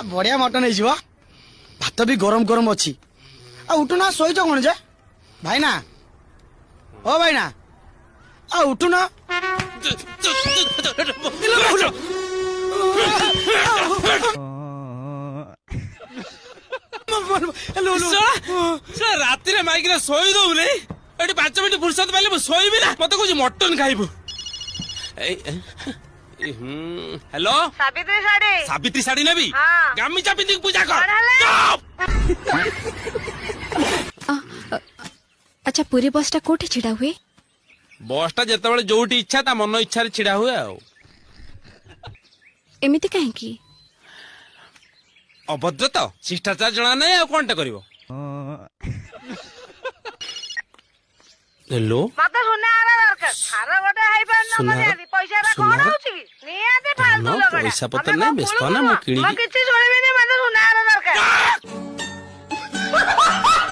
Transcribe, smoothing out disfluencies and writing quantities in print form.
बढ़िया मटन है भात भी गरम गरम अच्छी उठुना शोच कौन जे भाईना ओ भाईना उठुना राति माइक शोई दौनी ये 5 मिनट फुर्सत पाइले शोबी ना मत कह मटन खाइबू। हेलो सावित्री साड़ी सावित्री साड़ी नेबी हाँ। गामीचा पिंदी पूजा कर। अच्छा पूरी बसटा कोठी छिड़ा हुए बसटा जेतेबेले जोटी इच्छा ता मन इच्छा रे छिड़ा हुए आ एमिति काहे की अभद्र तो शिष्टाचार जना नहीं आ कोनटा करिवो। हेलो मत सुना दरकार खार गोटे हाई पान न मने पैसा रा कोन होउची नियाते फालतू लगडा पैसा पत्र नहीं बेस्ता ना मैं किणी किछि सुनिबे